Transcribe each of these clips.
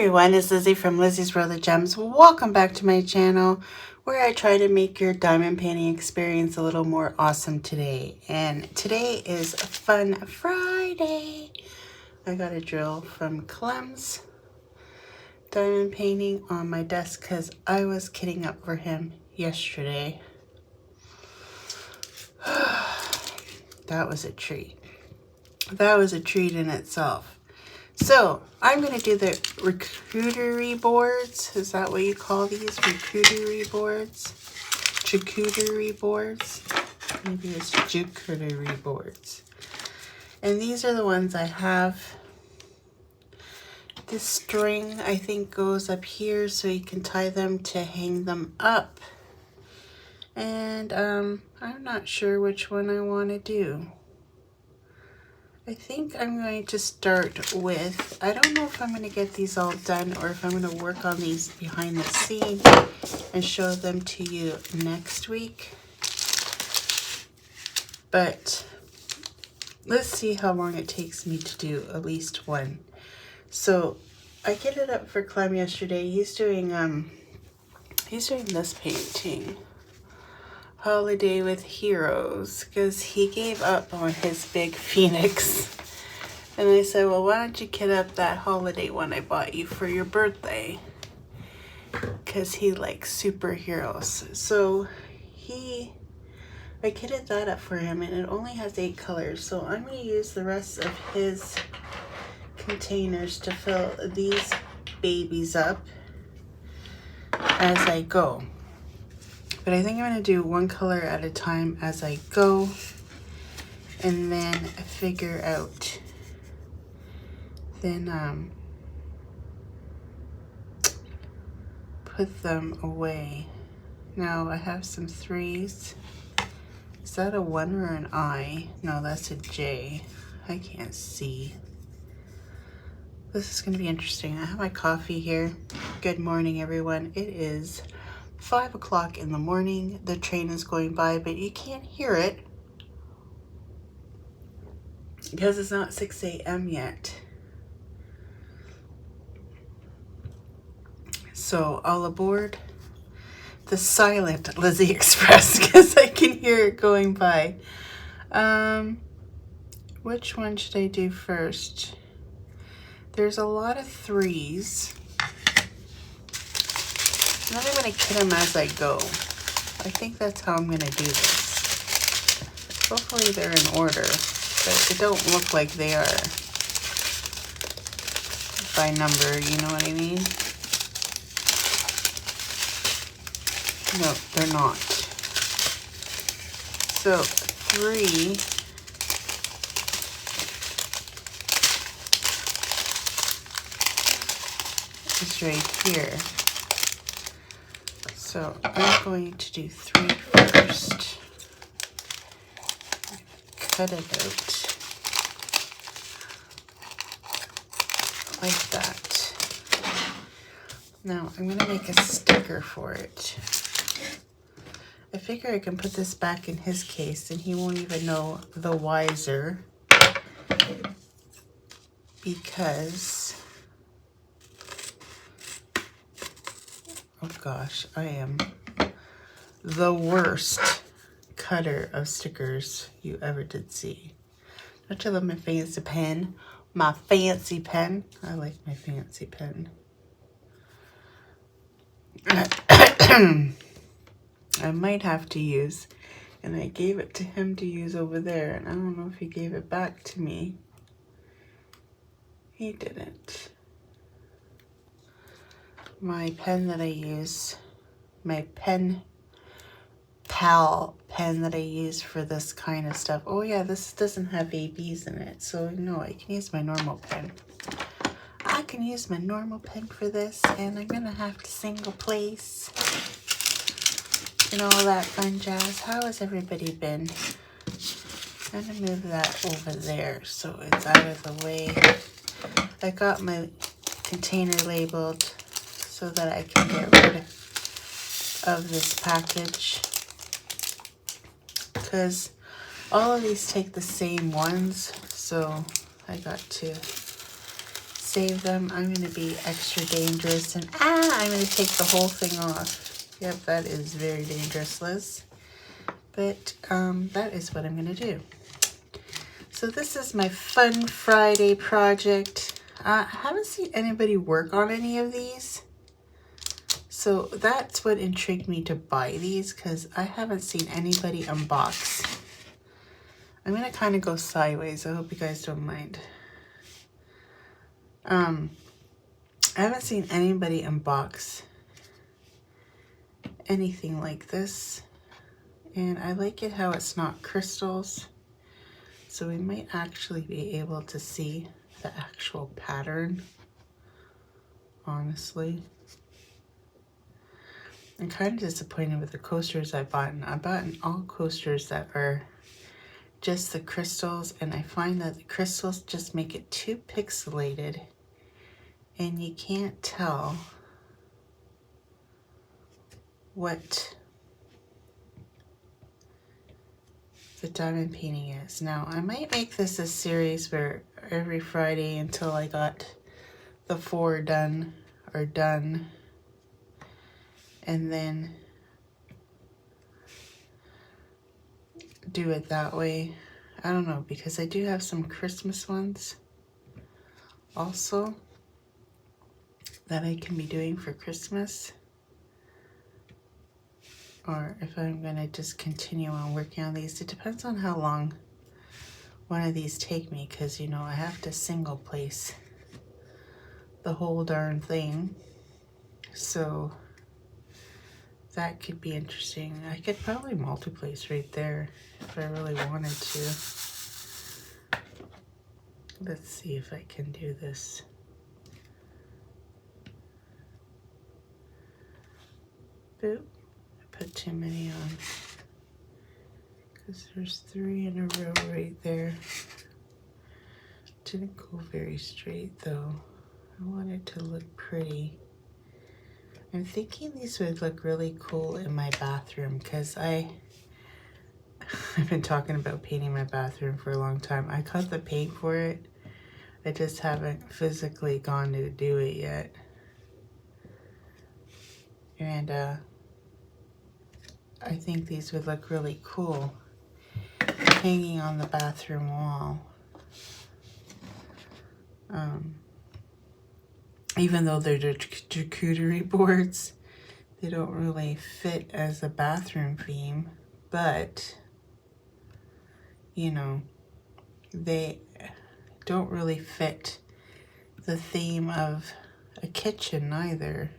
everyone, it's Lizzie from Lizzie's World of Gems. Welcome back to my channel where I try to make your diamond painting experience a little more awesome today. And today is Fun Friday. I got a drill from Clem's diamond painting on my desk because I was kitting up for him yesterday. That was a treat. That was a treat in itself. So I'm going to do the recruitery boards. Is that what you call these? Recruitery boards? Charcuterie boards? Maybe it's charcuterie boards. And these are the ones I have. This string I think goes up here so you can tie them to hang them up. And I'm not sure which one I want to do. I think I'm going to start with, I don't know if I'm going to get these all done or if I'm going to work on these behind the scene and show them to you next week. But let's see how long it takes me to do at least one. So I get it up for Clem yesterday. He's doing this painting. Holiday with Heroes, because he gave up on his big phoenix. And I said, well, why don't you kit up that holiday one I bought you for your birthday? Because he likes superheroes. So I kitted that up for him, and it only has 8 colors. So I'm going to use the rest of his containers to fill these babies up as I go. But I think I'm going to do one color at a time as I go, and then figure out, put them away. Now I have some 3s. Is that a 1 or an I? No, that's a J. I can't see. This is going to be interesting. I have my coffee here. Good morning, everyone. It is 5 o'clock in the morning. The train is going by, but you can't hear it because it's not 6 a.m. yet. So all aboard the silent Lizzie Express because I can hear it going by. Which one should I do first? There's a lot of 3s. And then I'm going to kit them as I go. I think that's how I'm going to do this. Hopefully they're in order, but they don't look like they are by number, you know what I mean? No, they're not. So 3 is right here. So I'm going to do 3 first. Cut it out like that. Now I'm going to make a sticker for it. I figure I can put this back in his case and he won't even know the wiser, because oh gosh, I am the worst cutter of stickers you ever did see. Don't you love my fancy pen? My fancy pen. I like my fancy pen. I might have to use, and I gave it to him to use over there, and I don't know if he gave it back to me. He didn't. My pen that I use, my pen pal pen that I use for this kind of stuff. Oh yeah, this doesn't have ABs in it, so no, I can use my normal pen. I can use my normal pen for this, and I'm gonna have to single place and all that fun jazz. How has everybody been? I'm gonna move that over there so it's out of the way. I got my container labeled so that I can get rid of this package, because all of these take the same ones, so I got to save them. I'm going to be extra dangerous and I'm going to take the whole thing off. Yep, that is very dangerous, Liz. But that is what I'm going to do. So this is my Fun Friday project. I haven't seen anybody work on any of these. So that's what intrigued me to buy these, because I haven't seen anybody unbox. I'm going to kind of go sideways. I hope you guys don't mind. I haven't seen anybody unbox anything like this. And I like it how it's not crystals. So we might actually be able to see the actual pattern, honestly. I'm kind of disappointed with the coasters I bought. I bought all coasters that are just the crystals, and I find that the crystals just make it too pixelated and you can't tell what the diamond painting is. Now, I might make this a series where every Friday until I got the 4 done, and then do it that way. I don't know, because I do have some Christmas ones also that I can be doing for Christmas. Or if I'm going to just continue on working on these. It depends on how long one of these take me, because, you know, I have to single place the whole darn thing. So that could be interesting. I could probably multi-place right there if I really wanted to. Let's see if I can do this. Boop. Put too many on, because there's 3 in a row right there. Didn't go very straight though. I want it to look pretty. I'm thinking these would look really cool in my bathroom, because I've been talking about painting my bathroom for a long time. I got the paint for it. I just haven't physically gone to do it yet. And I think these would look really cool hanging on the bathroom wall. Even though they're charcuterie boards, they don't really fit as a bathroom theme, but you know, they don't really fit the theme of a kitchen either.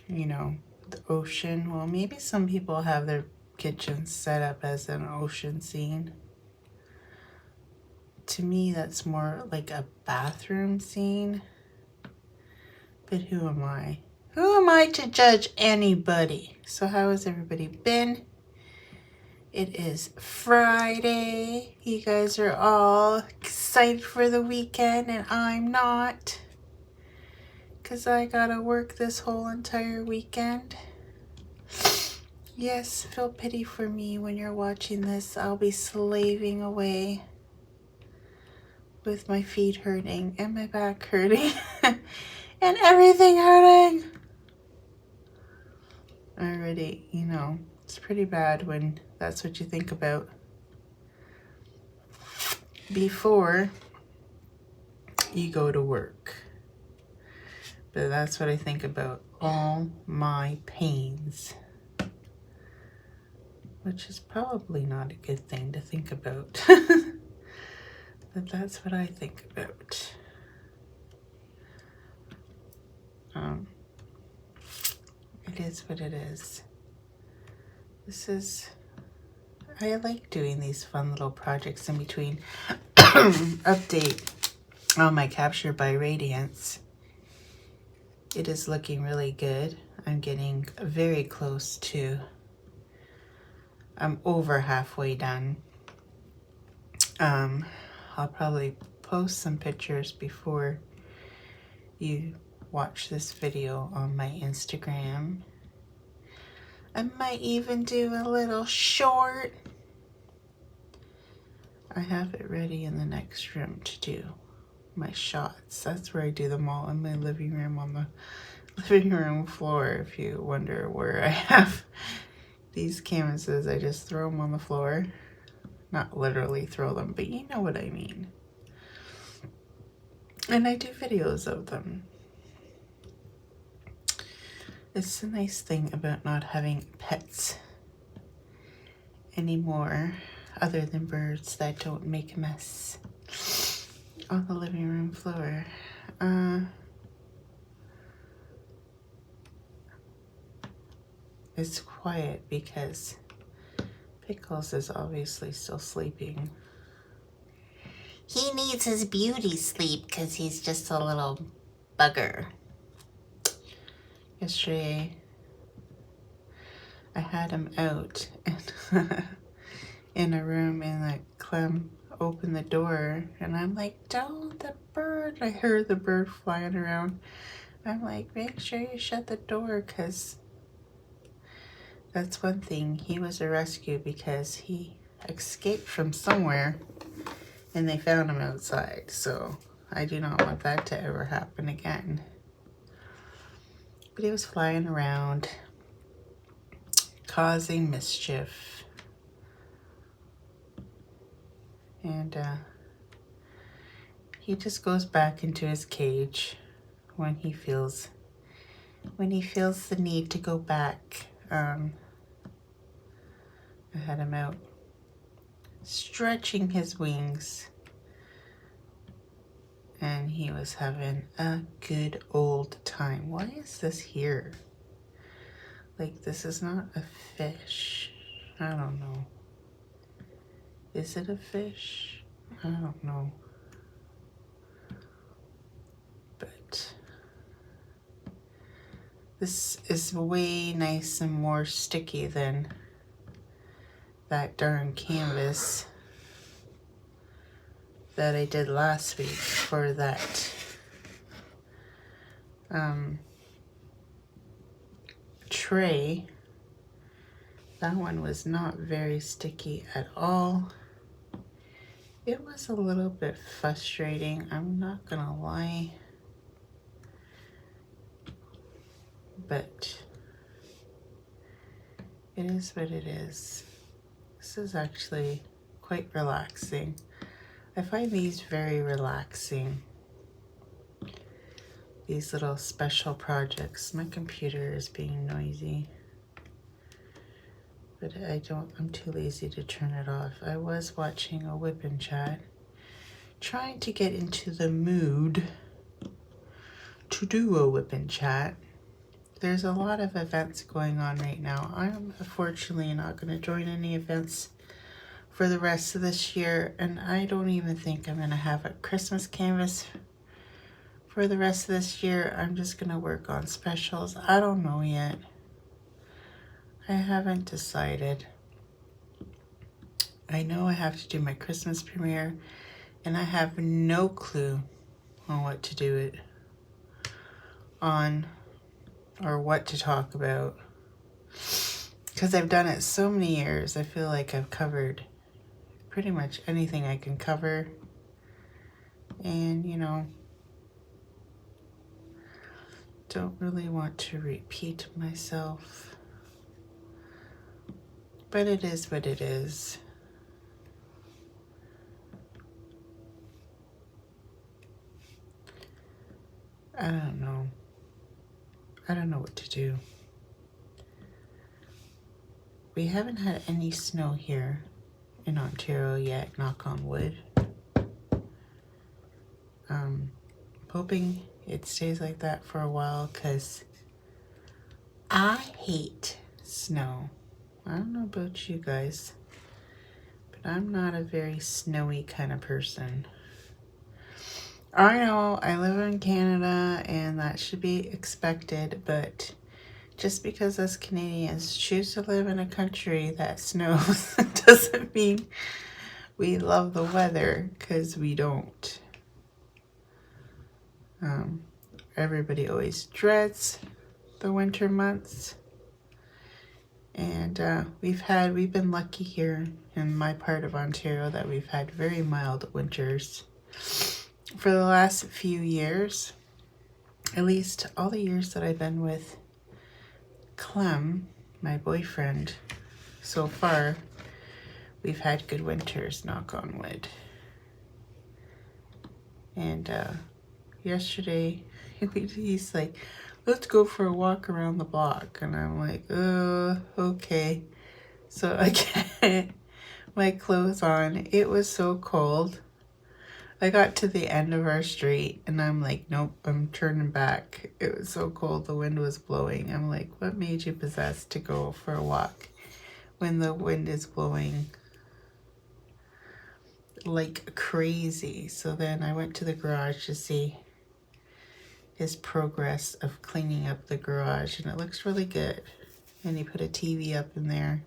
You know, the ocean. Well, maybe some people have their kitchens set up as an ocean scene. To me, that's more like a bathroom scene. But who am I? Who am I to judge anybody? So how has everybody been? It is Friday. You guys are all excited for the weekend, and I'm not, because I gotta work this whole entire weekend. Yes, feel pity for me when you're watching this. I'll be slaving away with my feet hurting and my back hurting and everything hurting. Already, you know, it's pretty bad when that's what you think about before you go to work. But that's what I think about, all my pains. Which is probably not a good thing to think about. But that's what I think about. It is what it is. I like doing these fun little projects in between. Update on my Capture by Radiance. It is looking really good. I'm getting very close to, I'm over halfway done. I'll probably post some pictures before you watch this video on my Instagram. I might even do a little short. I have it ready in the next room to do my shots. That's where I do them all, in my living room, on the living room floor. If you wonder where I have these canvases, I just throw them on the floor. Not literally throw them, but you know what I mean. And I do videos of them. It's the nice thing about not having pets anymore, other than birds that don't make a mess on the living room floor. It's quiet because Pickles is obviously still sleeping. He needs his beauty sleep because he's just a little bugger. Yesterday, I had him out and in a room, and like Clem opened the door, and I'm like, "Don't, the bird!" I heard the bird flying around. I'm like, "Make sure you shut the door," because that's one thing. He was a rescue because he escaped from somewhere and they found him outside. So I do not want that to ever happen again. But he was flying around, causing mischief. And he just goes back into his cage when he feels the need to go back. I had him out stretching his wings, and he was having a good old time. Why is this here? Like, this is not a fish. I don't know. Is it a fish? I don't know. But this is way nice and more sticky than that darn canvas that I did last week for that tray. That one was not very sticky at all. It was a little bit frustrating, I'm not gonna lie, but it is what it is. This is actually quite relaxing. I find these very relaxing, these little special projects. My computer is being noisy, but I'm too lazy to turn it off. I was watching a whip and chat, trying to get into the mood to do a whip and chat. There's a lot of events going on right now. I'm unfortunately not going to join any events for the rest of this year, and I don't even think I'm going to have a Christmas canvas for the rest of this year. I'm just going to work on specials. I don't know yet. I haven't decided. I know I have to do my Christmas premiere, and I have no clue on what to do it on or what to talk about, because I've done it so many years. I feel like I've covered pretty much anything I can cover, and you know, don't really want to repeat myself, but it is what it is. I don't know. I don't know what to do. We haven't had any snow here in Ontario yet, knock on wood. Hoping it stays like that for a while, because I hate snow. I don't know about you guys, but I'm not a very snowy kind of person. I know I live in Canada and that should be expected, but just because us Canadians choose to live in a country that snows doesn't mean we love the weather, because we don't. Everybody always dreads the winter months, and we've been lucky here in my part of Ontario that we've had very mild winters. for the last few years, at least all the years that I've been with Clem, my boyfriend, so far, we've had good winters, knock on wood. And yesterday, he's like, let's go for a walk around the block. And I'm like, okay. So I get my clothes on. It was so cold. I got to the end of our street and I'm like, nope, I'm turning back. It was so cold. The wind was blowing. I'm like, what made you possessed to go for a walk when the wind is blowing like crazy? So then I went to the garage to see his progress of cleaning up the garage, and it looks really good. And he put a TV up in there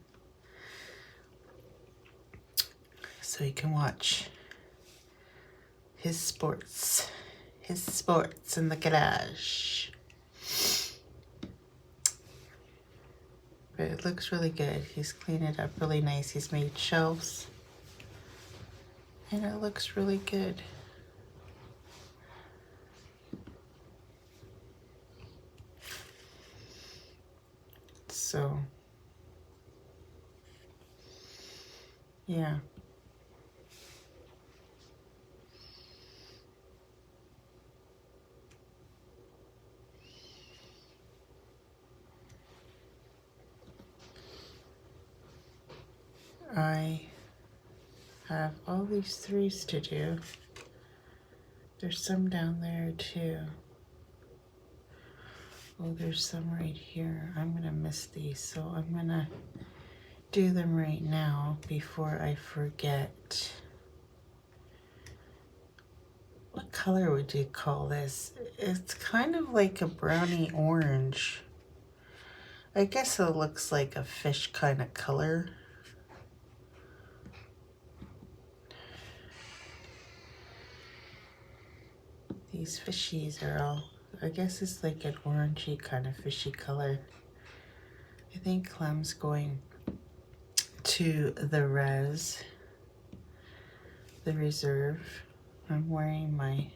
so he can watch his sports in the garage. But it looks really good. He's cleaned it up really nice. He's made shelves and it looks really good. So yeah. I have all these threes to do. There's some down there too. Oh, there's some right here. I'm gonna miss these, so I'm gonna do them right now before I forget. What color would you call this? It's kind of like a brownie orange. I guess it looks like a fish kind of color. These fishies are all, I guess it's like an orangey kind of fishy color. I think Clem's going to the reserve. I'm wearing my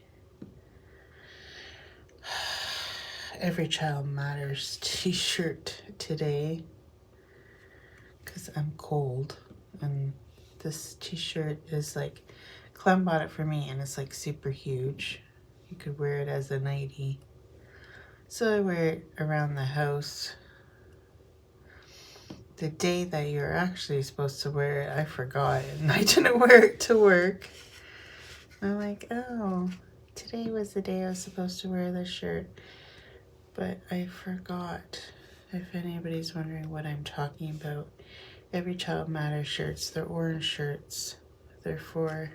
Every Child Matters t-shirt today because I'm cold, and this t-shirt is like, Clem bought it for me and it's like super huge. You could wear it as a nightie. So I wear it around the house. The day that you're actually supposed to wear it, I forgot it and I didn't wear it to work. I'm like, oh, today was the day I was supposed to wear this shirt, but I forgot. If anybody's wondering what I'm talking about, Every Child Matters shirts, they're orange shirts. They're for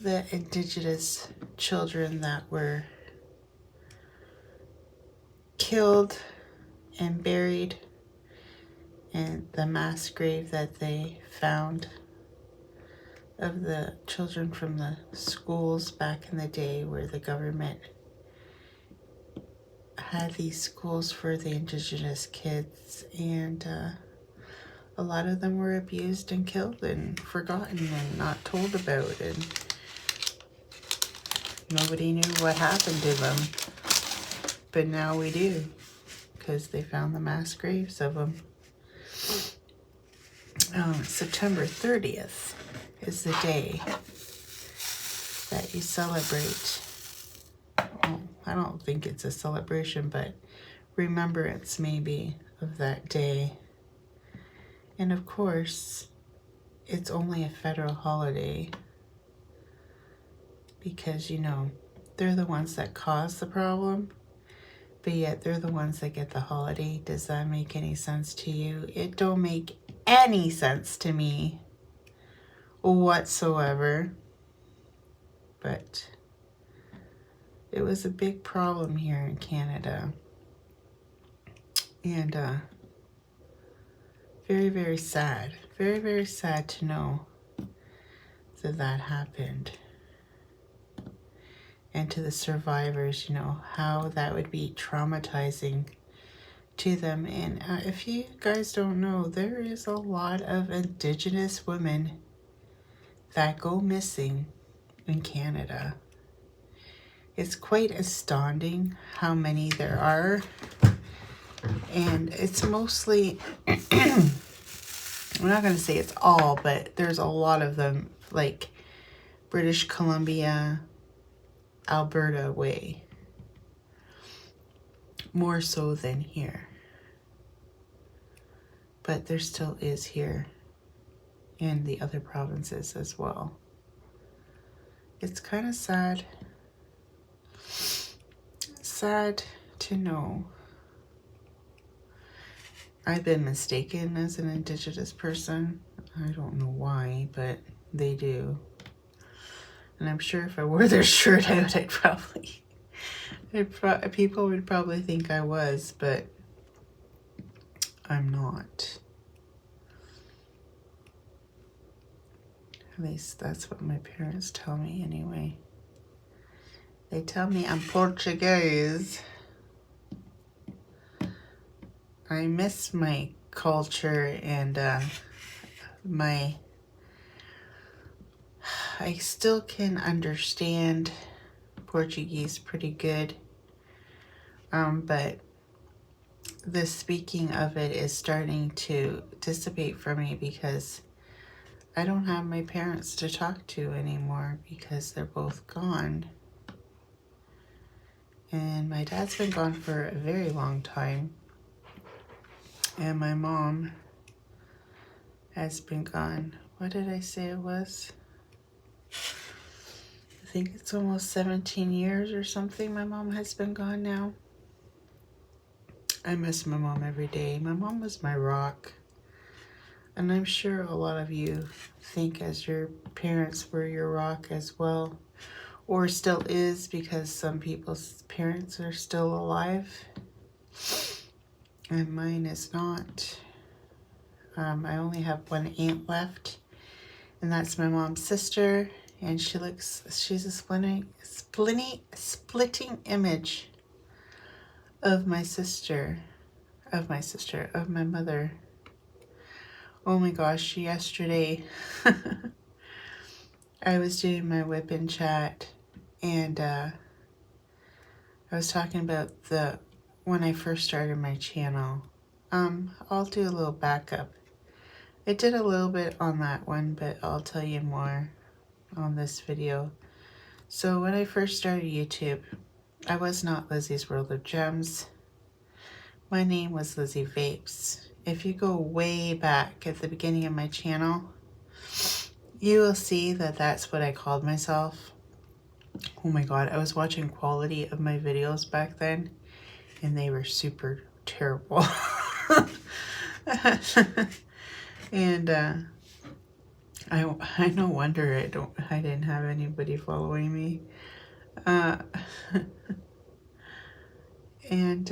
the Indigenous children that were killed and buried in the mass grave that they found of the children from the schools back in the day, where the government had these schools for the Indigenous kids, and a lot of them were abused and killed and forgotten and not told about, and nobody knew what happened to them. But now we do, because they found the mass graves of them. September 30th is the day that you celebrate. Well, I don't think it's a celebration, but remembrance maybe of that day. And of course, it's only a federal holiday because, you know, they're the ones that caused the problem, but yet they're the ones that get the holiday. Does that make any sense to you? It don't make any sense to me whatsoever. But it was a big problem here in Canada. And very, very sad. Very, very sad to know that that happened. And to the survivors, you know, how that would be traumatizing to them. And if you guys don't know, there is a lot of Indigenous women that go missing in Canada. It's quite astounding how many there are. And it's mostly, I'm not going to say it's all, but there's a lot of them, like British Columbia, Alberta way. More so than here. But there still is here in the other provinces as well. It's kind of sad. Sad to know. I've been mistaken as an Indigenous person. I don't know why, but they do. And I'm sure if I wore their shirt out, people would probably think I was, but I'm not. At least that's what my parents tell me anyway. They tell me I'm Portuguese. I miss my culture and I still can understand Portuguese pretty good. But the speaking of it is starting to dissipate for me because I don't have my parents to talk to anymore because they're both gone. And my dad's been gone for a very long time. And my mom has been gone. What did I say it was? I think it's almost 17 years or something my mom has been gone now. I miss my mom every day. My mom was my rock. And I'm sure a lot of you think as your parents were your rock as well. Or still is, because some people's parents are still alive. And mine is not. I only have one aunt left. And that's my mom's sister. And she's a splitting image of my mother. Oh my gosh, yesterday I was doing my whip-in chat and I was talking about when I first started my channel. I'll do a little backup. I did a little bit on that one, but I'll tell you more on this video. So when I first started YouTube, I was not Lizzie's World of Gems. My name was Lizzie Vapes. If you go way back at the beginning of my channel, you will see that that's what I called myself. Oh my god, I was watching quality of my videos back then, and they were super terrible. And I no wonder I didn't have anybody following me. And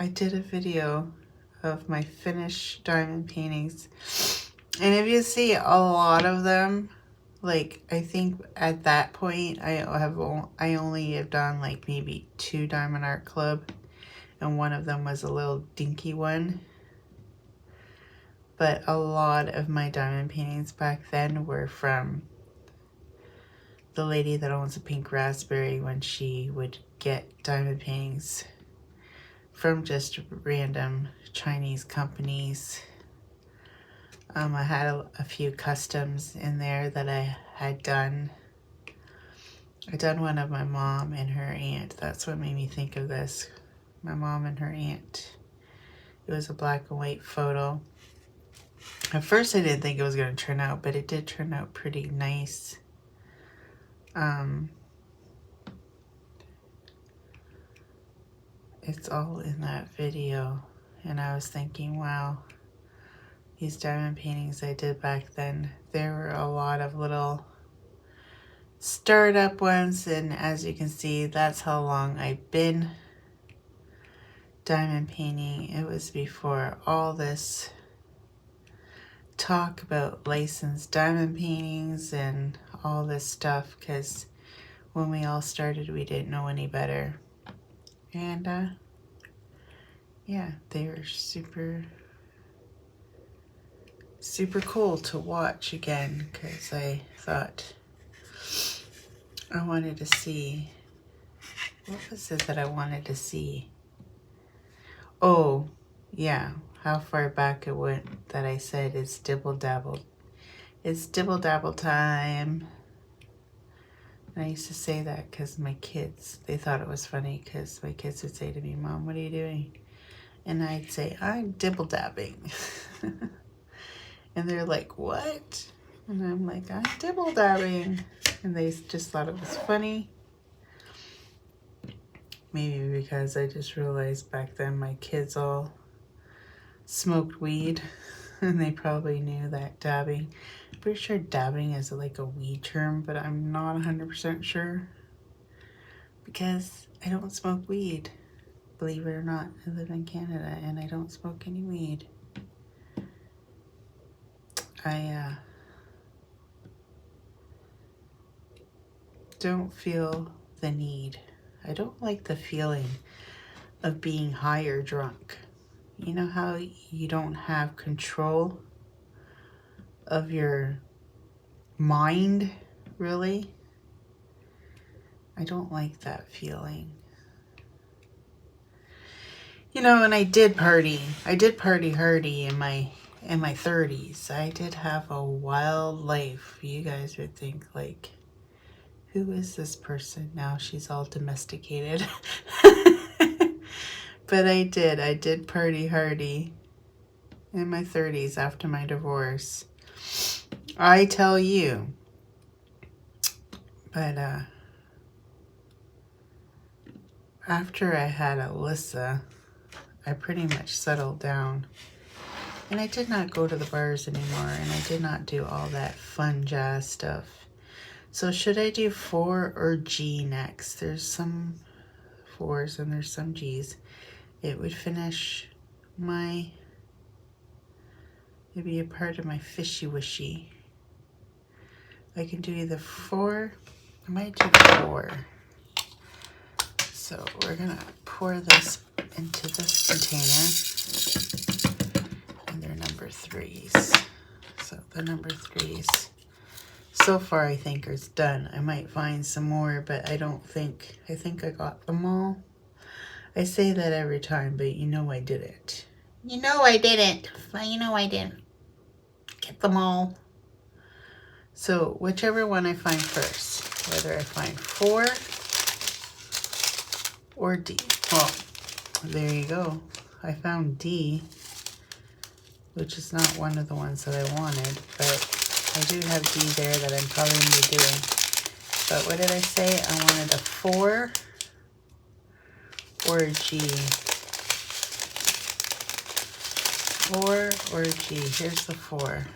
I did a video of my finished diamond paintings, and if you see a lot of them, like I think at that point I only have done like maybe 2 Diamond Art Club, and one of them was a little dinky one. But a lot of my diamond paintings back then were from the lady that owns a Pink Raspberry, when she would get diamond paintings from just random Chinese companies. I had a few customs in there that I had done. I done one of my mom and her aunt. That's what made me think of this. My mom and her aunt. It was a black and white photo. At first I didn't think it was going to turn out, but it did turn out pretty nice. It's all in that video. And I was thinking, wow, these diamond paintings I did back then, there were a lot of little startup ones, and as you can see, that's how long I've been diamond painting. It was before all this talk about licensed diamond paintings and all this stuff, because when we all started, we didn't know any better. And yeah, they were super cool to watch again, because I thought I wanted to see, what was it that I wanted to see? Oh, yeah, how far back it went that I said it's dibble dabble. It's dibble dabble time. And I used to say that because my kids, they thought it was funny because my kids would say to me, Mom, what are you doing? And I'd say, I'm dibble dabbing. And they're like, what? And I'm like, I'm dibble dabbing. And they just thought it was funny. Maybe because I just realized back then my kids all smoked weed. And they probably knew that dabbing. I'm pretty sure dabbing is like a weed term, but I'm not 100% sure. Because I don't smoke weed. Believe it or not, I live in Canada and I don't smoke any weed. I don't feel the need. I don't like the feeling of being high or drunk. You know how you don't have control of your mind, really? I don't like that feeling. You know, and I did party hardy in my 30s. I did have a wild life. You guys would think like, who is this person? Now she's all domesticated. But I did party hardy in my 30s after my divorce. I tell you. But after I had Alyssa, I pretty much settled down. And I did not go to the bars anymore, and I did not do all that fun jazz stuff. So should I do 4 or G next? There's some 4s and there's some Gs. It would finish my, maybe a part of my fishy wishy. I can do either 4, I might do 4. So we're gonna pour this into this container. And they're number 3s. So the number 3s. So far I think is done. I might find some more, but I think I got them all. I say that every time, but you know I didn't. You know I didn't. You know I didn't get them all. So whichever one I find first, whether I find 4 or D. Well, there you go. I found D, which is not one of the ones that I wanted, but I do have D there that I'm probably going to be doing. But what did I say? I wanted a 4 or a G. 4 or a G. Here's the 4.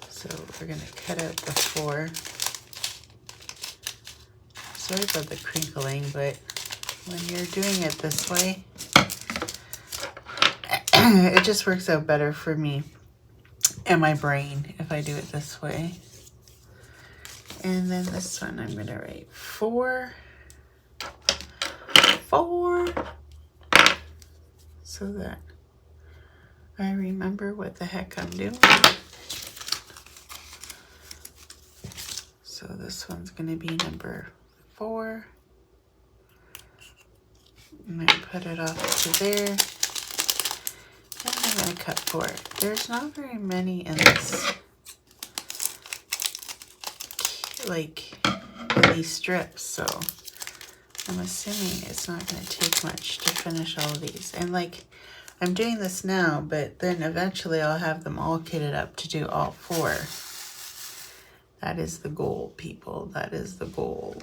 So we're going to cut out the 4. Sorry about the crinkling, but when you're doing it this way, it just works out better for me and my brain if I do it this way. And then this one I'm going to write 4, so that I remember what the heck I'm doing. So this one's going to be number 4. I'm going to put it off to there. And I'm going to cut 4. There's not very many in this, like, in these strips, so I'm assuming it's not going to take much to finish all of these. And like, I'm doing this now, but then eventually I'll have them all kitted up to do all 4. That is the goal, people. That is the goal.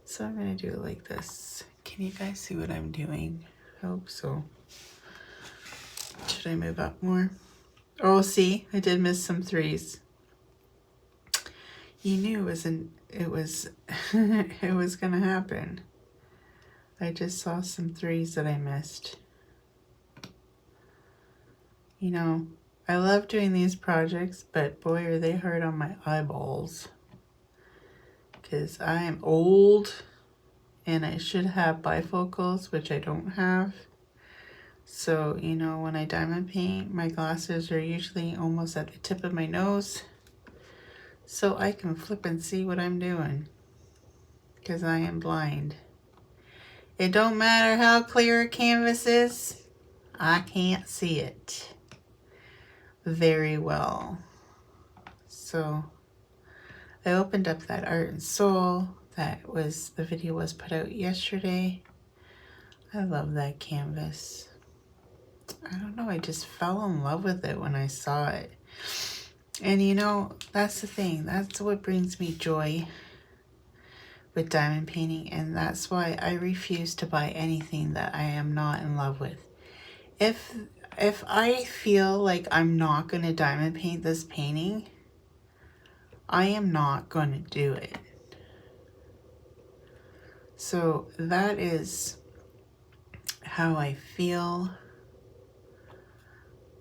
So I'm going to do it like this. Can you guys see what I'm doing? I hope so. Should I move up more? Oh, see, I did miss some 3s. You knew it was it was gonna happen. I just saw some 3s that I missed. You know, I love doing these projects, but boy, are they hard on my eyeballs. Because I am old and I should have bifocals, which I don't have. So, you know, when I diamond paint, my glasses are usually almost at the tip of my nose. so I can flip and see what I'm doing, because I am blind. It don't matter how clear a canvas is, I can't see it very well. So I opened up that Art and Soul. The video was put out yesterday. I love that canvas. I don't know, I just fell in love with it when I saw it. And you know, that's the thing. That's what brings me joy with diamond painting, and that's why I refuse to buy anything that I am not in love with. If I feel like I'm not going to diamond paint this painting, I am not going to do it. So that is how I feel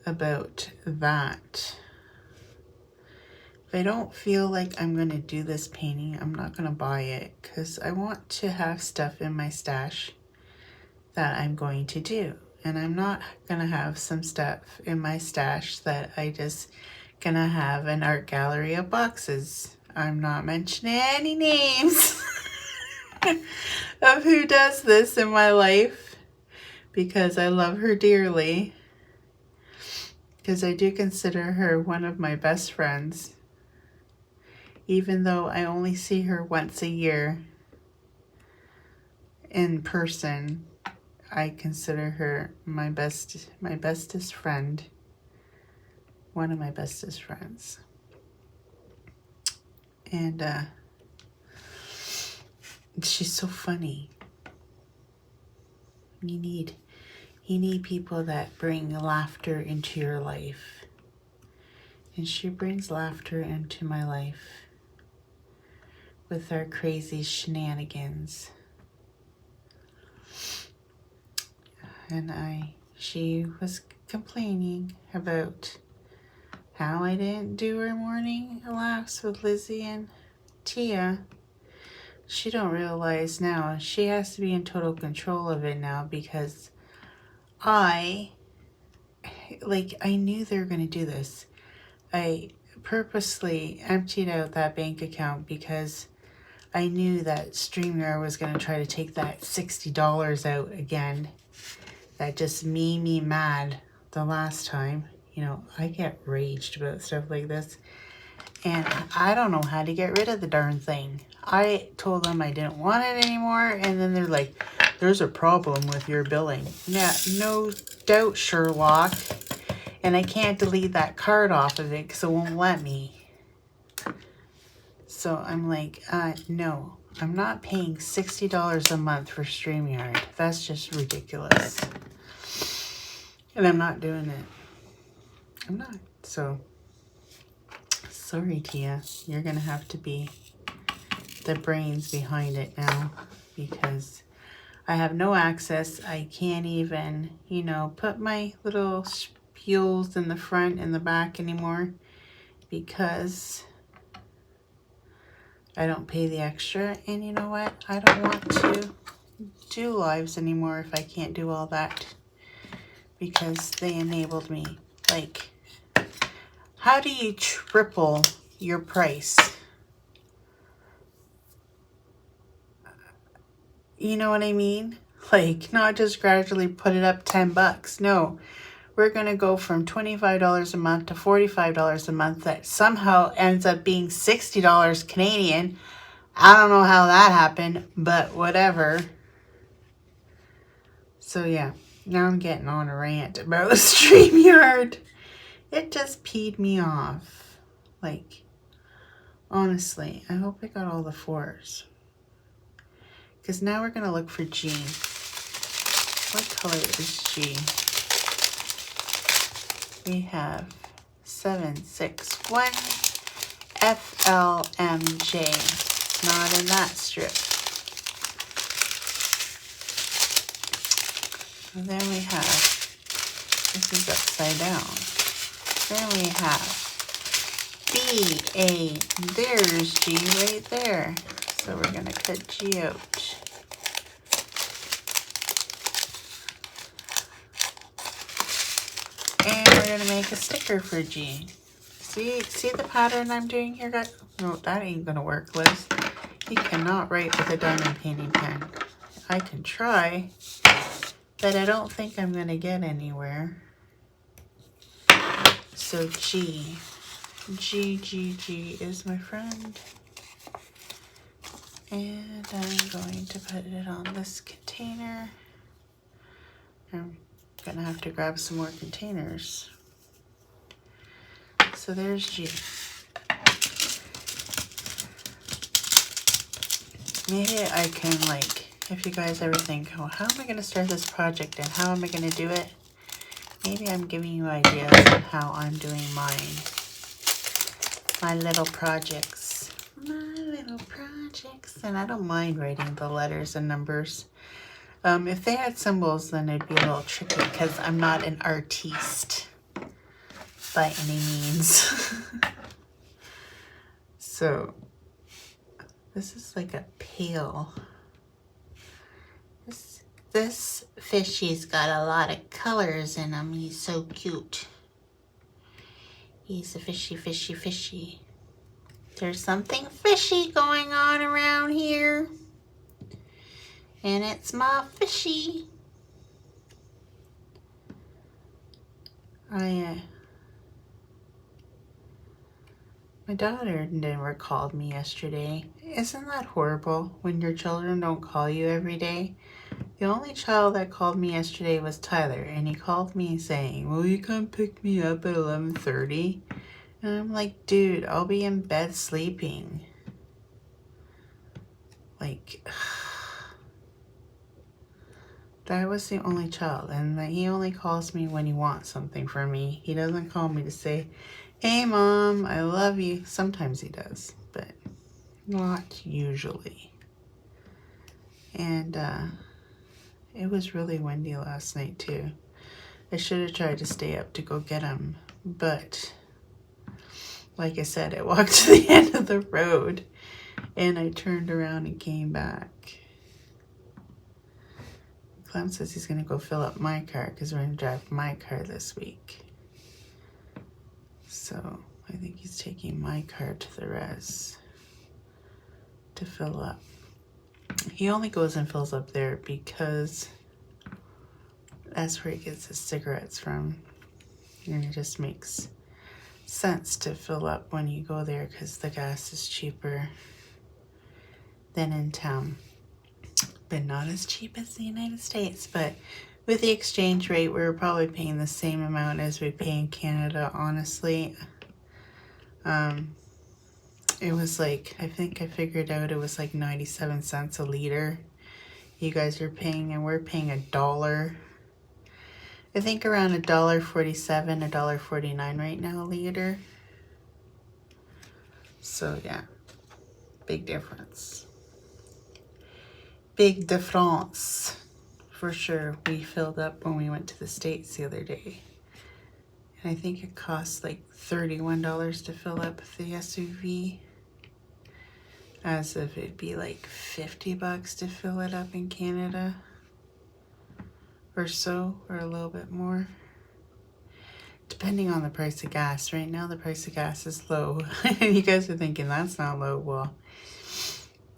about that. If I don't feel like I'm going to do this painting, I'm not going to buy it, because I want to have stuff in my stash that I'm going to do. And I'm not going to have some stuff in my stash that I just going to have an art gallery of boxes. I'm not mentioning any names of who does this in my life, because I love her dearly, because I do consider her one of my best friends. Even though I only see her once a year in person, I consider her my bestest friend. One of my bestest friends. And she's so funny. You need people that bring laughter into your life. And she brings laughter into my life with our crazy shenanigans. And she was complaining about how I didn't do her morning laughs with Lizzie and Tia. She don't realize now she has to be in total control of it now, because I knew they were going to do this. I purposely emptied out that bank account because I knew that StreamYard was going to try to take that $60 out again. That just made me mad the last time. You know, I get raged about stuff like this. And I don't know how to get rid of the darn thing. I told them I didn't want it anymore. And then they're like, there's a problem with your billing. Yeah, no doubt, Sherlock. And I can't delete that card off of it because it won't let me. So I'm like, no, I'm not paying $60 a month for StreamYard. That's just ridiculous. And I'm not doing it. I'm not. So, sorry, Tia. You're going to have to be the brains behind it now, because I have no access. I can't even, you know, put my little spools in the front and the back anymore, because I don't pay the extra. And you know what? I don't want to do lives anymore if I can't do all that, because they enabled me. Like, how do you triple your price? You know what I mean? Like, not just gradually put it up 10 bucks. No, we're going to go from $25 a month to $45 a month. That somehow ends up being $60 Canadian. I don't know how that happened, but whatever. So yeah, now I'm getting on a rant about StreamYard. It just peed me off. Like, honestly, I hope I got all the 4s. Because now we're going to look for G. What color is G? We have 761 FLMJ. Not in that strip. And then we have, this is upside down. Then we have BA. There's G right there. So we're going to cut G out. And we're going to make a sticker for G. See the pattern I'm doing here, guys? No, that ain't gonna work, Liz. You cannot write with a diamond painting pen. I can try, but I don't think I'm gonna get anywhere. So G is my friend. And I'm going to put it on this container. I'm gonna have to grab some more containers. So there's G. Maybe I can, like, if you guys ever think, oh, how am I gonna start this project and how am I gonna do it? Maybe I'm giving you ideas on how I'm doing mine. My little projects. My little projects. And I don't mind writing the letters and numbers. If they had symbols, then it'd be a little tricky because I'm not an artiste by any means. So, this is like a pale. This fishy's got a lot of colors in him. He's so cute. He's a fishy. There's something fishy going on around here. And it's my fishy. My daughter never called me yesterday. Isn't that horrible when your children don't call you every day? The only child that called me yesterday was Tyler, and he called me saying, will you come pick me up at 11:30? And I'm like, dude, I'll be in bed sleeping. Like, that was the only child, and he only calls me when he wants something from me. He doesn't call me to say, hey Mom, I love you. Sometimes he does, but not usually. And it was really windy last night too. I should have tried to stay up to go get him, but like I said, I walked to the end of the road and I turned around and came back. Clem says he's gonna go fill up my car because we're gonna drive my car this week. So I think he's taking my car to the res to fill up. He only goes and fills up there because that's where he gets his cigarettes from. And it just makes sense to fill up when you go there because the gas is cheaper than in town. But not as cheap as the United States. But with the exchange rate, we were probably paying the same amount as we pay in Canada, honestly. It was like, I think I figured out it was like 97 cents a liter. You guys are paying, and we're paying $1. I think around $1.47, $1.49 right now a liter. So yeah, big difference. Big difference, for sure. We filled up when we went to the States the other day. And I think it cost like $31 to fill up the SUV. As if it'd be like $50 to fill it up in Canada. Or so, or a little bit more. Depending on the price of gas. Right now the price of gas is low. And you guys are thinking that's not low. Well,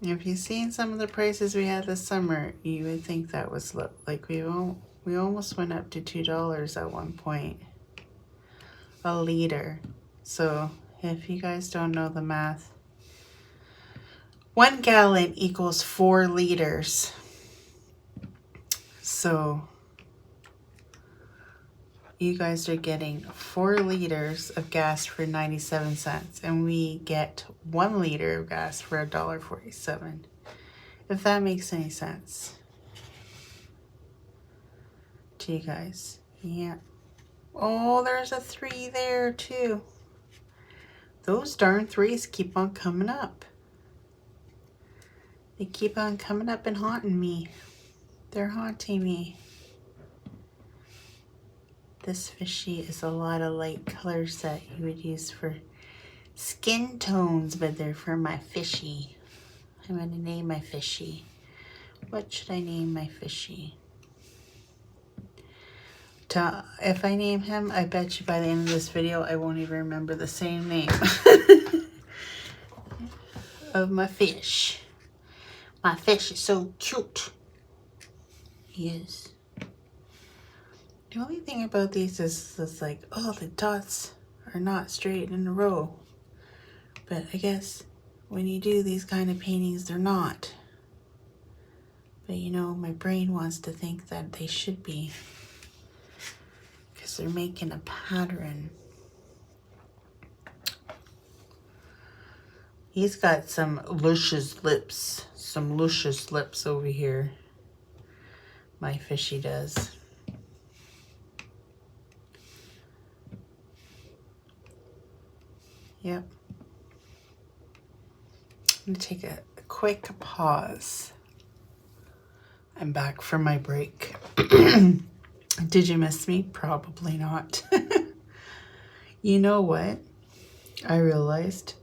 if you've seen some of the prices we had this summer, you would think that was low. Like we almost went up to $2 at one point. A liter. So if you guys don't know the math, 1 gallon equals 4 liters. So you guys are getting 4 liters of gas for 97 cents, and we get 1 liter of gas for $1.47. If that makes any sense to you guys. Yeah. Oh, there's a 3 there too. Those darn 3s keep on coming up. They keep on coming up and haunting me. They're haunting me. This fishy is a lot of light colors that you would use for skin tones, but they're for my fishy. I'm going to name my fishy. What should I name my fishy? If I name him, I bet you by the end of this video, I won't even remember the same name of my fish. My fish is so cute. He is. The only thing about these is it's like, oh, the dots are not straight in a row. But I guess when you do these kind of paintings, they're not. But you know, my brain wants to think that they should be. Because they're making a pattern. He's got some luscious lips. Some luscious lips over here. My fishy does. Yep. I'm going to take a quick pause. I'm back from my break. Did you miss me? Probably not. You know what? I realized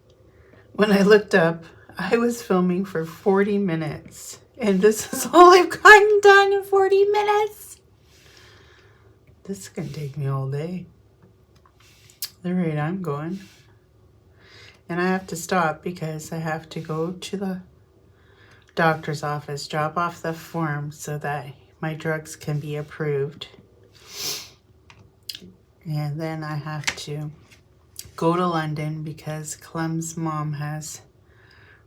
when I looked up, I was filming for 40 minutes. And this is all I've gotten done in 40 minutes. This is going to take me all day. The rate I'm going. And I have to stop because I have to go to the doctor's office, drop off the form so that my drugs can be approved. And then I have to go to London because Clem's mom has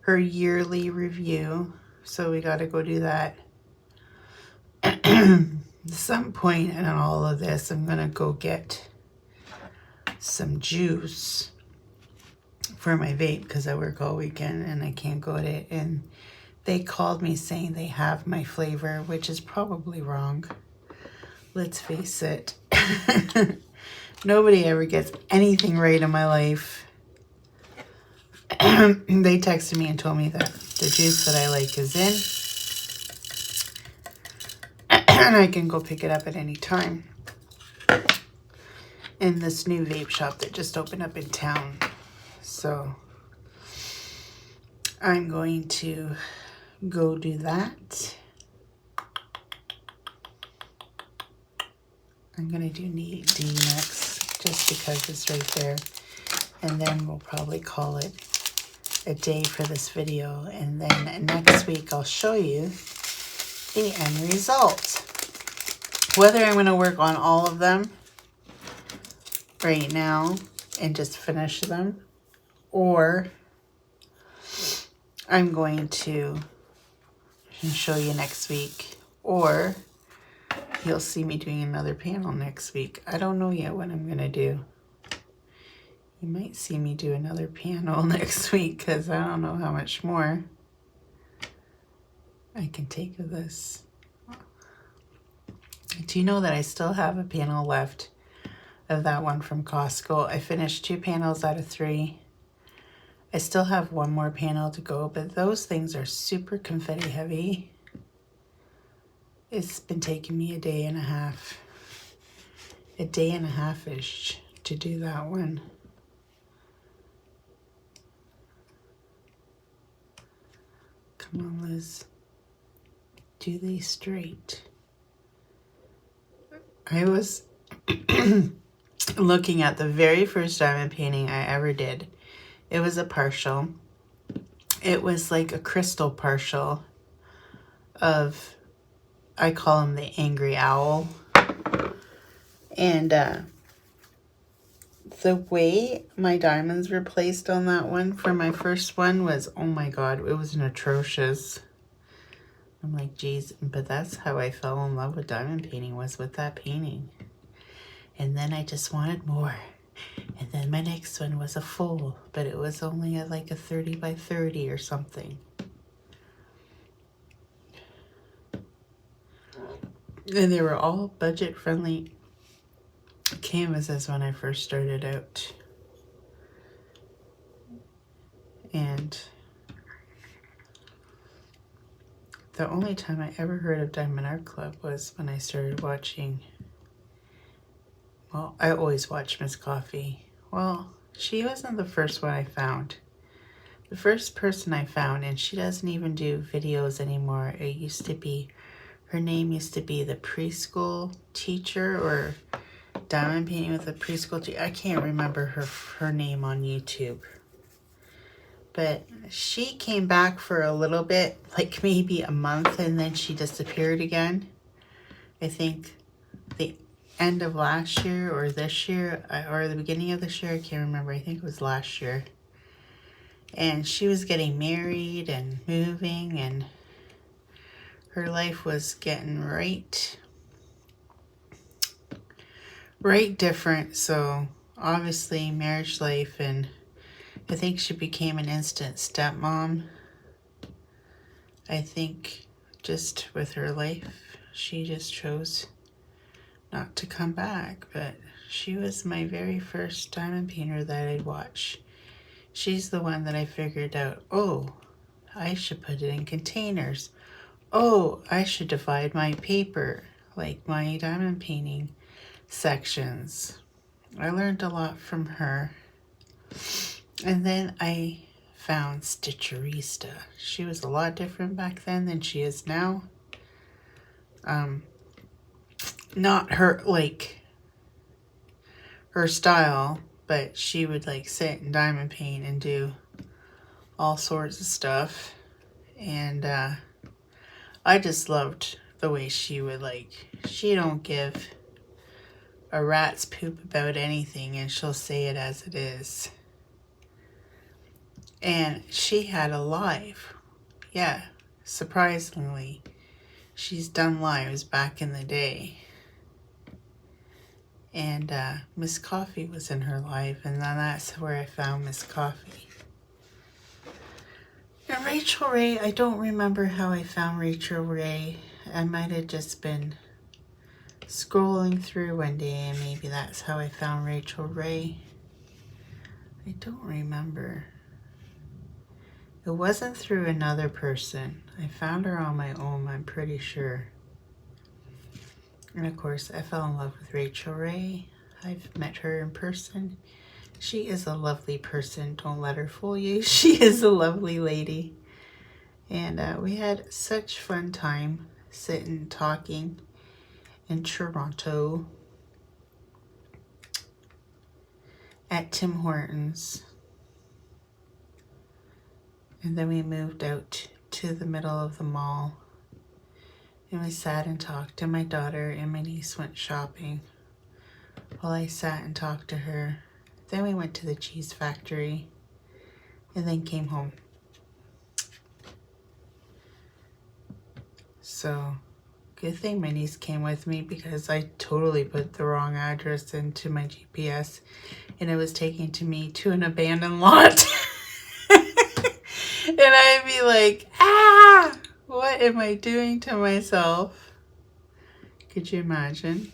her yearly review. So we got to go do that. At some point in all of this, I'm going to go get some juice for my vape because I work all weekend and I can't go to it. And they called me saying they have my flavor, which is probably wrong. Let's face it. Nobody ever gets anything right in my life. They texted me and told me that the juice that I like is in. And I can go pick it up at any time. In this new vape shop that just opened up in town. So I'm going to go do that. I'm going to do D next just because it's right there. And then we'll probably call it a day for this video. And then next week I'll show you the end result. Whether I'm going to work on all of them right now and just finish them, or I'm going to show you next week, or you'll see me doing another panel next week. I don't know yet what I'm going to do. You might see me do another panel next week because I don't know how much more I can take of this. Do you know that I still have a panel left of that one from Costco? I finished 2 panels out of 3. I still have 1 more panel to go, but those things are super confetti heavy. It's been taking me a day and a half. A day and a half-ish to do that one. Come on, Liz. Do these straight. I was looking at the very first diamond painting I ever did. It was a partial. It was like a crystal partial of, I call him the angry owl. And the way my diamonds were placed on that one for my first one was, oh my God, it was atrocious. I'm like, geez, but that's how I fell in love with diamond painting, was with that painting. And then I just wanted more. And then my next one was a full, but it was only like a 30 by 30 or something. And they were all budget-friendly canvases when I first started out. And the only time I ever heard of Diamond Art Club was when I started watching, well, I always watch Miss Coffee. Well, she wasn't the first one I found. The first person I found, and she doesn't even do videos anymore. It used to be Her name used to be the preschool teacher, or diamond painting with a preschool teacher. I can't remember her name on YouTube. But she came back for a little bit, like maybe a month, and then she disappeared again. I think the end of last year or this year, or the beginning of this year, I can't remember. I think it was last year. And she was getting married and moving, and her life was getting right different. So obviously marriage life, and I think she became an instant stepmom. I think just with her life, she just chose not to come back. But she was my very first diamond painter that I'd watch. She's the one that I figured out, oh, I should put it in containers. Oh, I should divide my paper, like my diamond painting sections. I learned a lot from her. And then I found Stitcherista. She was a lot different back then than she is now. Not her, like, her style, but she would like sit and diamond paint and do all sorts of stuff. And I just loved the way she would, like, she don't give a rat's poop about anything, and she'll say it as it is. And she had a live. Yeah, surprisingly, she's done lives back in the day. And Miss Coffee was in her live, and then that's where I found Miss Coffee. And Rachel Ray, I don't remember how I found Rachel Ray. I might have just been scrolling through one day, and maybe that's how I found Rachel Ray. I don't remember. It wasn't through another person. I found her on my own, I'm pretty sure. And of course, I fell in love with Rachel Ray. I've met her in person. She is a lovely person. Don't let her fool you. She is a lovely lady. And we had such fun time sitting talking in Toronto at Tim Hortons. And then we moved out to the middle of the mall. And we sat and talked, and my daughter and my niece went shopping while I sat and talked to her. Then we went to the cheese factory and then came home. So, good thing my niece came with me, because I totally put the wrong address into my GPS and it was taking to me to an abandoned lot. And I'd be like, what am I doing to myself? Could you imagine?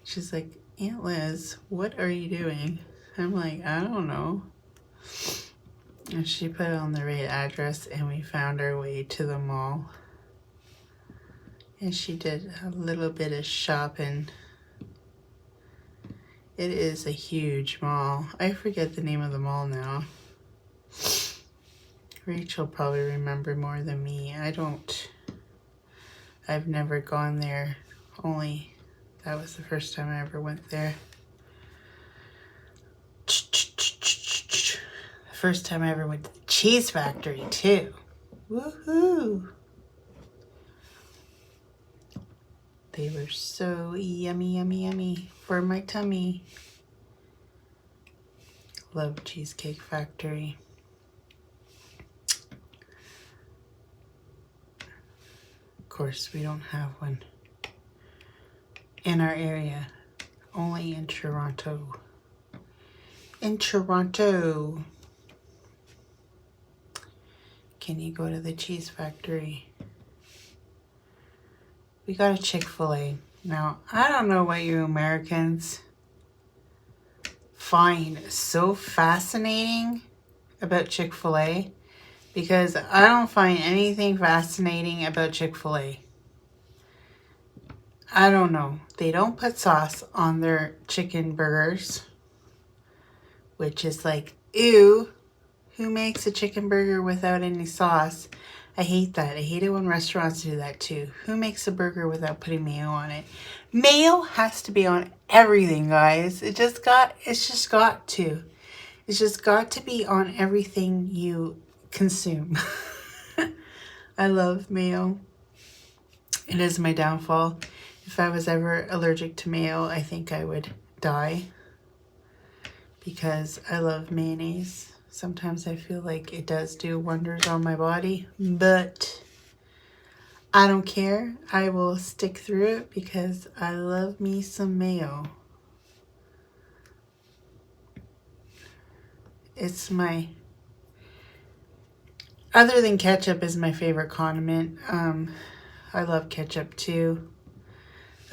She's like, Aunt Liz, what are you doing? I'm like, I don't know. And she put it on the right address, and we found our way to the mall. And she did a little bit of shopping. It is a huge mall. I forget the name of the mall now. Rachel probably remember more than me. I don't. I've never gone there. Only that was the first time I ever went there. The first time I ever went to the cheese factory too. Woohoo! They were so yummy, yummy, yummy for my tummy. Love Cheesecake Factory. Of course, we don't have one in our area, only in Toronto. In Toronto. Can you go to the cheese factory? We got a Chick-fil-A. Now, I don't know what you Americans find so fascinating about Chick-fil-A, because I don't find anything fascinating about Chick-fil-A. I don't know. They don't put sauce on their chicken burgers, which is like, ew, who makes a chicken burger without any sauce? I hate that. I hate it when restaurants do that too. Who makes a burger without putting mayo on it? Mayo has to be on everything, guys. It's just got to. It's just got to be on everything you consume. I love mayo. It is my downfall. If I was ever allergic to mayo, I think I would die because I love mayonnaise. Sometimes I feel like it does do wonders on my body, but I don't care. I will stick through it because I love me some mayo. It's my, other than ketchup, is my favorite condiment. I love ketchup too.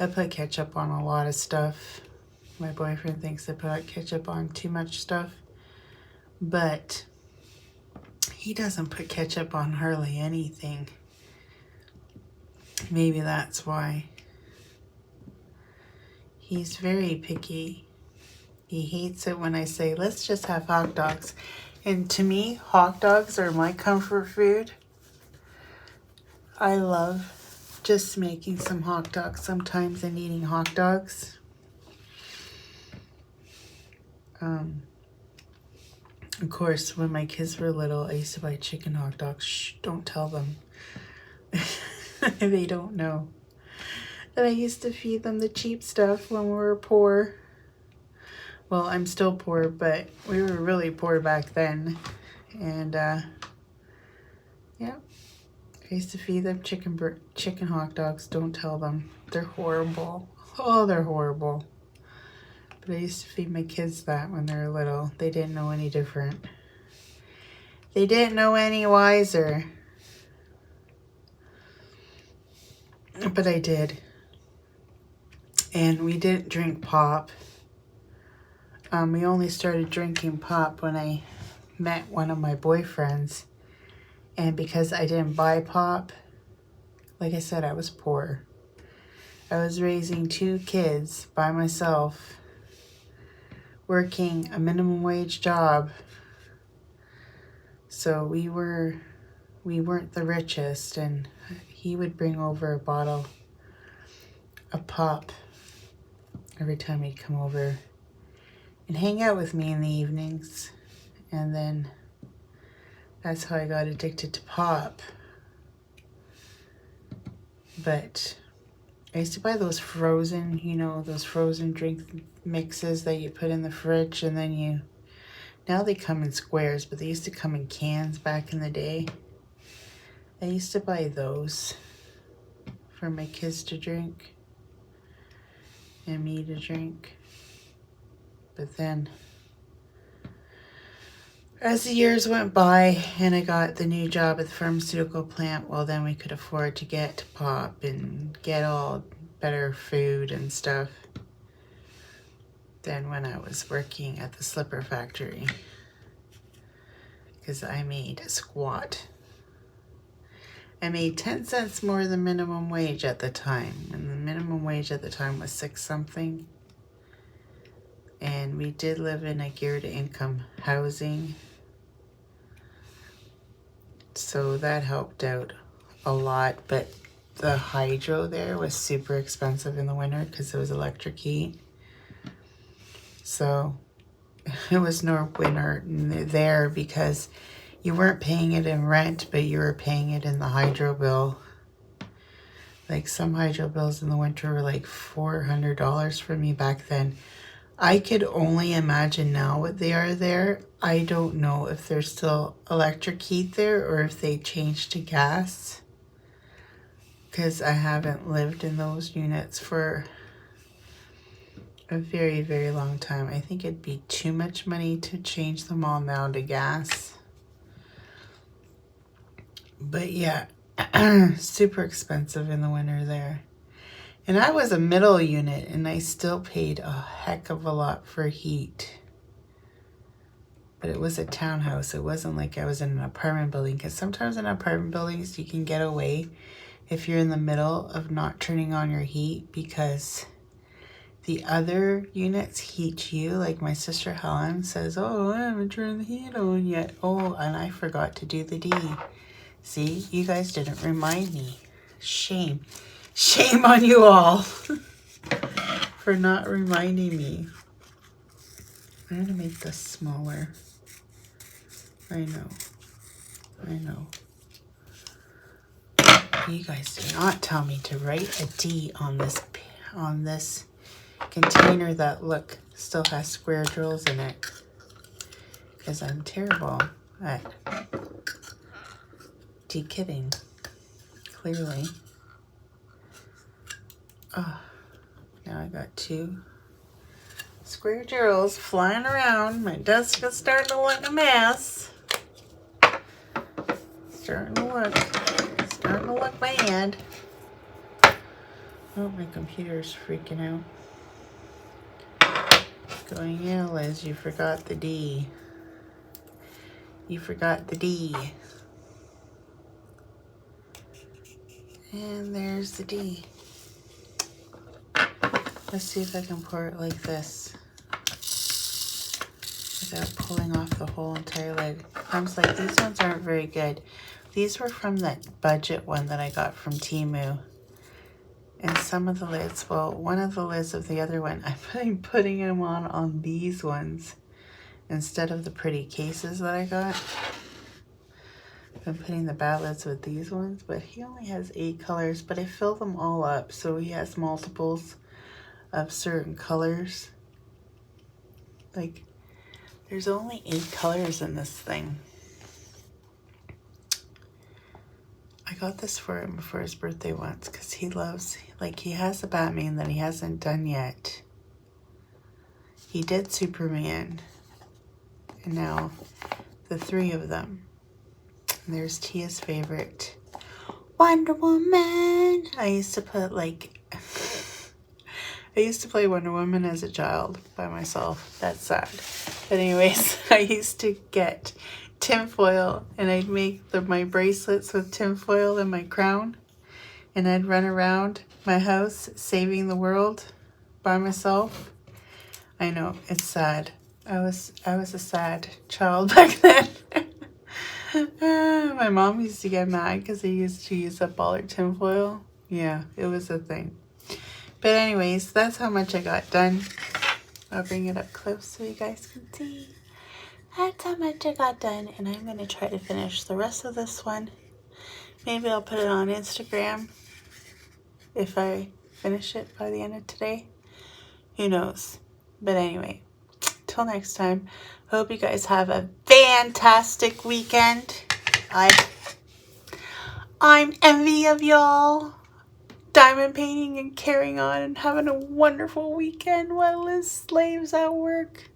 I put ketchup on a lot of stuff. My boyfriend thinks I put ketchup on too much stuff, but he doesn't put ketchup on hardly anything. Maybe that's why. He's very picky. He hates it when I say, let's just have hot dogs. And to me, hot dogs are my comfort food. I love just making some hot dogs sometimes and eating hot dogs. Of course, when my kids were little, I used to buy chicken hot dogs. Shh, don't tell them. They don't know. And I used to feed them the cheap stuff when we were poor. Well, I'm still poor, but we were really poor back then. And, yeah. I used to feed them chicken hot dogs. Don't tell them. They're horrible. Oh, they're horrible. But I used to feed my kids that when they were little. They didn't know any different. They didn't know any wiser. But I did. And we didn't drink pop. We only started drinking pop when I met one of my boyfriends. And because I didn't buy pop, like I said, I was poor. I was raising 2 kids by myself, working a minimum wage job. So we weren't the richest, and he would bring over a bottle of pop every time he'd come over and hang out with me in the evenings. And then that's how I got addicted to pop. But I used to buy those frozen, those frozen drink mixes that you put in the fridge, and then now they come in squares, but they used to come in cans back in the day. I used to buy those for my kids to drink and me to drink. But then, as the years went by and I got the new job at the pharmaceutical plant, well, then we could afford to get pop and get all better food and stuff than when I was working at the slipper factory, because I made a squat. I made 10 cents more than minimum wage at the time, and the minimum wage at the time was 6 something. And we did live in a geared income housing, so that helped out a lot. But the hydro there was super expensive in the winter because it was electric heat. So it was no winner there because you weren't paying it in rent, but you were paying it in the hydro bill. Like some hydro bills in the winter were like $400 for me back then. I could only imagine now what they are there. I don't know if there's still electric heat there or if they changed to gas, because I haven't lived in those units for a very, very long time. I think it'd be too much money to change them all now to gas. But yeah, super expensive in the winter there. And I was a middle unit, and I still paid a heck of a lot for heat. But it was a townhouse. It wasn't like I was in an apartment building, because sometimes in apartment buildings you can get away if you're in the middle of not turning on your heat, because the other units heat you. Like my sister Helen says, oh, I haven't turned the heat on yet. Oh, and I forgot to do the D. See, you guys didn't remind me. Shame. Shame on you all for not reminding me. I'm gonna make this smaller. I know. I know. You guys do not tell me to write a D on this container that, look, still has square drills in it. Because I'm terrible at de-kitting, clearly. Oh, now I got 2 square drills flying around. My desk is starting to look a mess. Starting to look bad. Oh, my computer's freaking out. Going, yeah, Liz, you forgot the D. You forgot the D. And there's the D. Let's see if I can pour it like this without pulling off the whole entire lid. I'm just like, these ones aren't very good. These were from that budget one that I got from Temu. And some of the lids, well, one of the lids of the other one, I'm putting them on these ones instead of the pretty cases that I got. I'm putting the bad lids with these ones, but he only has 8 colors, but I fill them all up, so he has multiples of certain colors. Like, there's only 8 colors in this thing. I got this for him for his birthday once because he loves, like, he has a Batman that he hasn't done yet. He did Superman, and now the 3 of them. And there's Tia's favorite, Wonder Woman. I used to put, like, I used to play Wonder Woman as a child by myself. That's sad. But anyways, I used to get tinfoil and I'd make my bracelets with tinfoil and my crown, and I'd run around my house saving the world by myself. I know, it's sad. I was a sad child back then. My mom used to get mad because I used to use up all her tinfoil. Yeah, it was a thing. But anyways, that's how much I got done. I'll bring it up close so you guys can see. That's how much I got done, and I'm going to try to finish the rest of this one. Maybe I'll put it on Instagram if I finish it by the end of today. Who knows? But anyway, till next time, hope you guys have a fantastic weekend. I'm envy of y'all. Diamond painting and carrying on and having a wonderful weekend while Liz slaves at work.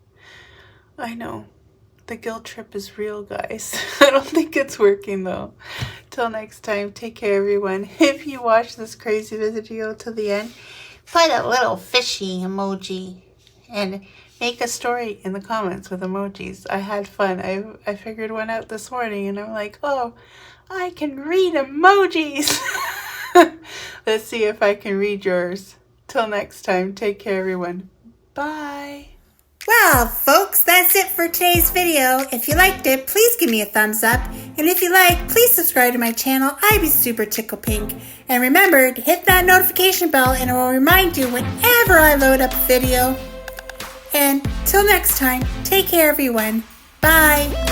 I know. The guilt trip is real, guys. I don't think it's working, though. Till next time, take care, everyone. If you watch this crazy video to the end, put a little fishy emoji and make a story in the comments with emojis. I had fun. I figured one out this morning, and I'm like, oh, I can read emojis. Let's see if I can read yours. Till next time, take care, everyone. Bye. Well, folks, that's it for today's video. If you liked it, please give me a thumbs up. And if you like, please subscribe to my channel. I'd be super tickle pink. And remember to hit that notification bell and it will remind you whenever I load up a video. And till next time, take care, everyone. Bye.